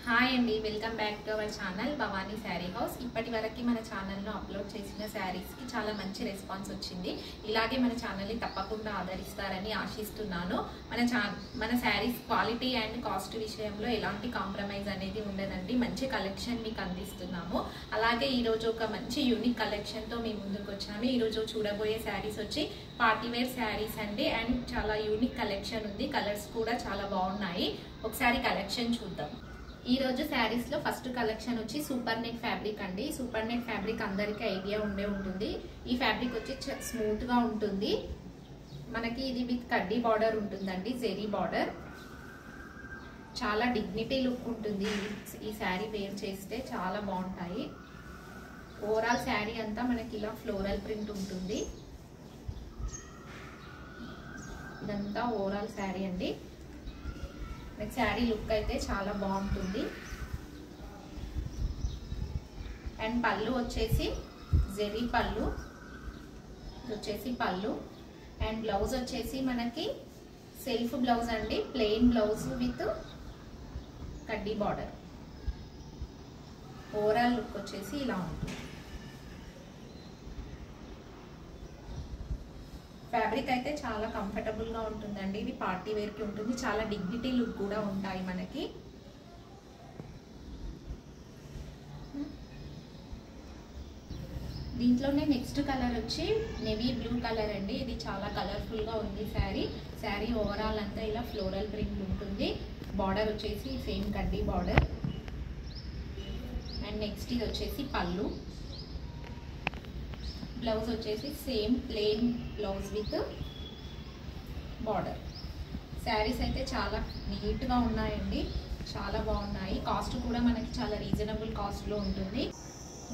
Hi అండి, welcome back to our channel Bhavani sari house. ఇప్పటి వరకు మన ఛానల్లో అప్లోడ్ చేసిన శారీస్కి చాలా మంచి రెస్పాన్స్ వచ్చింది. ఇలాగే మన ఛానల్ని తప్పకుండా ఆదరిస్తారని ఆశిస్తున్నాను. మన శారీస్ క్వాలిటీ అండ్ కాస్ట్ విషయంలో ఎలాంటి కాంప్రమైజ్ అనేది ఉండదండి. మంచి కలెక్షన్ మీకు అందిస్తున్నాము. అలాగే ఈరోజు ఒక మంచి యూనిక్ కలెక్షన్తో మీ ముందుకు వచ్చాము. ఈరోజు చూడబోయే శారీస్ వచ్చి పార్టీవేర్ శారీస్ అండి. అండ్ చాలా యూనిక్ కలెక్షన్ ఉంది. కలర్స్ కూడా చాలా బాగున్నాయి. ఒకసారి కలెక్షన్ చూద్దాం. ఈ రోజు శారీస్ లో ఫస్ట్ కలెక్షన్ వచ్చి సూపర్ నెట్ ఫ్యాబ్రిక్ అండి. సూపర్ నెట్ ఫ్యాబ్రిక్ అందరికీ ఐడియా ఉంటుంది. ఈ ఫ్యాబ్రిక్ వచ్చి స్మూత్ గా ఉంటుంది. మనకి ఇది విత్ కడ్డీ బార్డర్ ఉంటుందండి, జెరీ బార్డర్. చాలా డిగ్నిటీ లుక్ ఉంటుంది. ఈ శారీ వేర్ చేస్తే చాలా బాగుంటాయి. ఓవరాల్ శారీ అంతా మనకి ఇలా ఫ్లోరల్ ప్రింట్ ఉంటుంది. ఇదంతా ఓవరాల్ శారీ అండి. శారీ లుక్ అయితే చాలా బాగుంటుంది. అండ్ పళ్ళు వచ్చేసి జెరీ పళ్ళు, వచ్చేసి పళ్ళు. అండ్ బ్లౌజ్ వచ్చేసి మనకి సెల్ఫ్ బ్లౌజ్ అండి, ప్లెయిన్ బ్లౌజ్ విత్ కడ్డీ బార్డర్. ఓవరాల్ లుక్ వచ్చేసి ఇలా ఉంటుంది. ఫ్యాబ్రిక్ అయితే చాలా కంఫర్టబుల్ గా ఉంటుందండి. ఇది పార్టీ వేర్ కి ఉంటుంది. చాలా డిగ్నిటీ లుక్ కూడా ఉంటాయి మనకి. దీంట్లోనే నెక్స్ట్ కలర్ వచ్చి నేవీ బ్లూ కలర్ అండి. ఇది చాలా కలర్ఫుల్ గా ఉంది శారీ. శారీ ఓవరాల్ అంతా ఇలా ఫ్లోరల్ ప్రింట్ ఉంటుంది. బార్డర్ వచ్చేసి సేమ్ కడ్డీ బార్డర్. అండ్ నెక్స్ట్ ఇది వచ్చేసి పళ్ళు. బ్లౌజ్ వచ్చేసి same plain blouse with border. Saris అయితే చాలా నీట్గా ఉన్నాయండి, చాలా బాగున్నాయి. కాస్ట్ కూడా మనకి చాలా రీజనబుల్ కాస్ట్లో ఉంటుంది.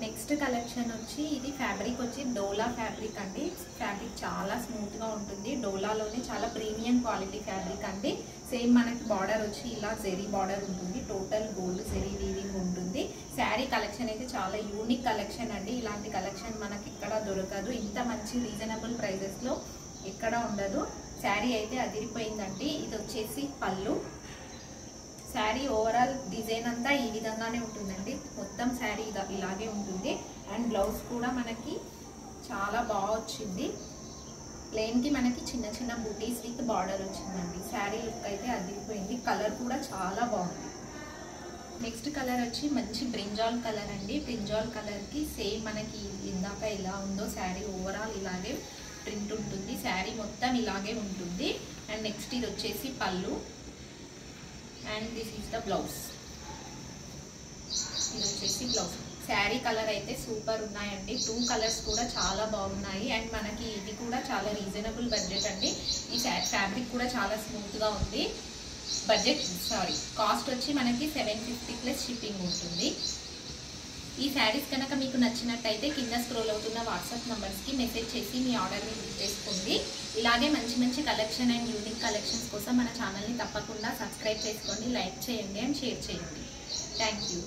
నెక్స్ట్ కలెక్షన్ వచ్చి ఇది ఫ్యాబ్రిక్ వచ్చి డోలా ఫ్యాబ్రిక్ అండి. ఫ్యాబ్రిక్ చాలా స్మూత్గా ఉంటుంది. డోలాలోనే చాలా ప్రీమియం క్వాలిటీ ఫ్యాబ్రిక్ అండి. సేమ్ మనకి బార్డర్ వచ్చి ఇలా జెరీ బార్డర్ ఉంటుంది. టోటల్ గోల్డ్ జెరీ వీవింగ్ ఉంటుంది. శారీ కలెక్షన్ అయితే చాలా యూనిక్ కలెక్షన్ అండి. ఇలాంటి కలెక్షన్ మనకి ఇక్కడ దొరకదు. ఇంత మంచి రీజనబుల్ ప్రైజెస్లో ఎక్కడ ఉండదు. శారీ అయితే అదిరిపోయిందండి. ఇది వచ్చేసి పళ్ళు. శారీ ఓవరాల్ డిజైన్ అంతా ఈ విధంగానే ఉంటుందండి. మొత్తం శారీ ఇలాగే ఉంటుంది. అండ్ బ్లౌజ్ కూడా మనకి చాలా బాగా వచ్చింది. ప్లెయిన్కి మనకి చిన్న చిన్న బూటీస్ విత్ బార్డర్ వచ్చిందండి. శారీ లుక్ అయితే అదిరిపోయింది. కలర్ కూడా చాలా బాగుంది. నెక్స్ట్ కలర్ వచ్చి మంచి బ్రింజాల్ కలర్ అండి. బ్రింజాల్ కలర్కి సేమ్ మనకి ఇందాక ఎలా ఉందో శారీ ఓవరాల్ ఇలాగే ప్రింట్ ఉంటుంది. శారీ మొత్తం ఇలాగే ఉంటుంది. అండ్ నెక్స్ట్ ఇది వచ్చేసి పళ్ళు. And this is the blouse. ఇది వచ్చేసి బ్లౌజ్. శారీ కలర్ అయితే సూపర్ ఉన్నాయండి. 2 కలర్స్ కూడా చాలా బాగున్నాయి. అండ్ మనకి ఇది కూడా చాలా రీజనబుల్ బడ్జెట్ అండి. ఈ ఫ్యాబ్రిక్ కూడా చాలా స్మూత్గా ఉంది. కాస్ట్ వచ్చి మనకి 750 ప్లస్ షిప్పింగ్ ఉంటుంది. ఈ శారీస్ కనుక మీకు నచ్చినట్టయితే కింద స్క్రోల్ అవుతున్న వాట్సాప్ నంబర్స్కి మెసేజ్ చేసి మీ ఆర్డర్ని బుక్ చేసుకోండి. ఇలాగే మంచి మంచి కలెక్షన్ అండ్ యూనిక్ కలెక్షన్స్ కోసం మన ఛానల్ని తప్పకుండా సబ్స్క్రైబ్ చేసుకోండి, లైక్ చేయండి అండ్ షేర్ చేయండి. Thank you.